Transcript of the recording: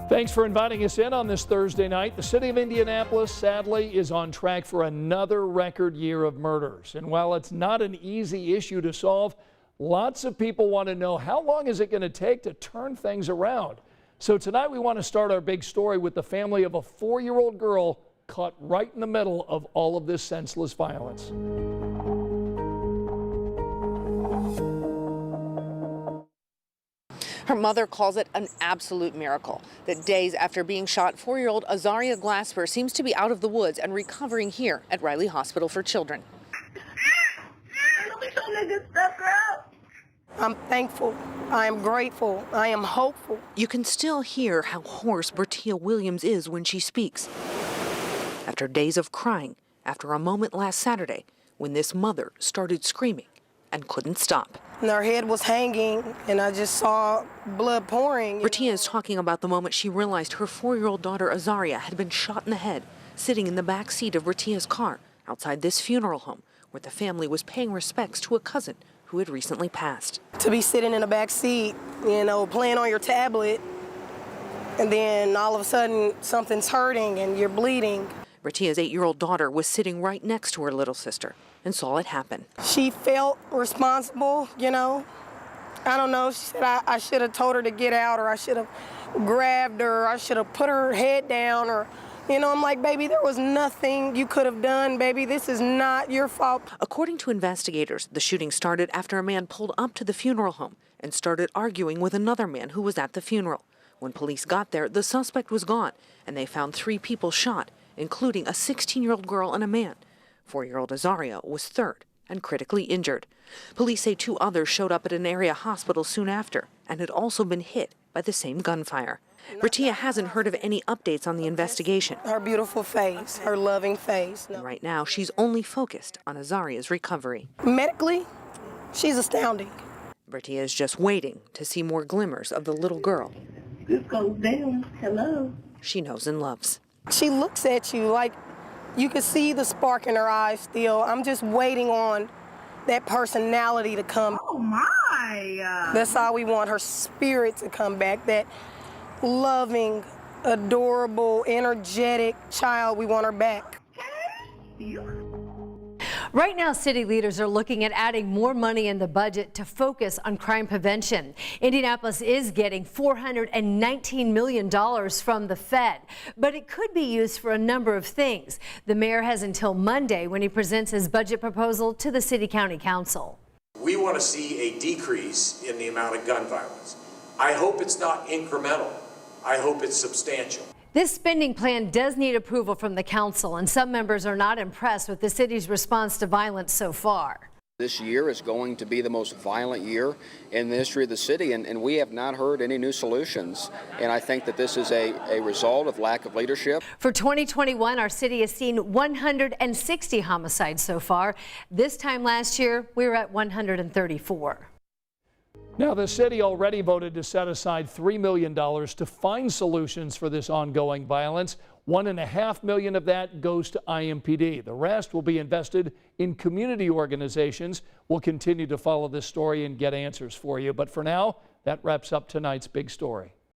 Thanks for inviting us in on this Thursday night. The city of Indianapolis, sadly, is on track for another record year of murders. And while it's not an easy issue to solve, lots of people want to know, how long is it going to take to turn things around? So tonight we want to start our big story with the family of a 4-year-old girl caught right in the middle of all of this senseless violence. Her mother calls it an absolute miracle that days after being shot, 4-year-old Azaria Glasper seems to be out of the woods and recovering here at Riley Hospital for Children. I'm thankful. I am grateful. I am hopeful. You can still hear how hoarse Bertia Williams is when she speaks. After days of crying, after a moment last Saturday when this mother started screaming and couldn't stop. And her head was hanging, and I just saw blood pouring. Bertia is talking about the moment she realized her 4-year-old daughter Azaria had been shot in the head, sitting in the back seat of Bertia's car outside this funeral home where the family was paying respects to a cousin who had recently passed. To be sitting in the back seat, you know, playing on your tablet, and then all of a sudden something's hurting and you're bleeding. Bertia's 8-year-old daughter was sitting right next to her little sister and saw it happen. She felt responsible, you know. I don't know, she said I should have told her to get out, or I should have grabbed her, or I should have put her head down, or, you know, I'm like, baby, there was nothing you could have done, baby. This is not your fault. According to investigators, the shooting started after a man pulled up to the funeral home and started arguing with another man who was at the funeral. When police got there, the suspect was gone, and they found 3 people shot, including a 16-year-old girl and a man. 4-year-old Azaria was third and critically injured. Police say 2 others showed up at an area hospital soon after and had also been hit by the same gunfire. Bertia hasn't heard of any updates on the investigation. Her beautiful face, her loving face. No. Right now, she's only focused on Azaria's recovery. Medically, she's astounding. Bertia is just waiting to see more glimmers of the little girl. This goes down. Hello. She knows and loves. She looks at you like you can see the spark in her eyes still. I'm just waiting on that personality to come. Oh, my. That's all we want, her spirit to come back, that loving, adorable, energetic child. We want her back. Right now, city leaders are looking at adding more money in the budget to focus on crime prevention. Indianapolis is getting $419 million from the Fed, but it could be used for a number of things. The mayor has until Monday when he presents his budget proposal to the City-County Council. We want to see a decrease in the amount of gun violence. I hope it's not incremental. I hope it's substantial. This spending plan does need approval from the council, and some members are not impressed with the city's response to violence so far. This year is going to be the most violent year in the history of the city, and we have not heard any new solutions. And I think that this is a result of lack of leadership. For 2021, our city has seen 160 homicides so far. This time last year, we were at 134. Now, the city already voted to set aside $3 million to find solutions for this ongoing violence. $1.5 million of that goes to IMPD. The rest will be invested in community organizations. We'll continue to follow this story and get answers for you. But for now, that wraps up tonight's big story.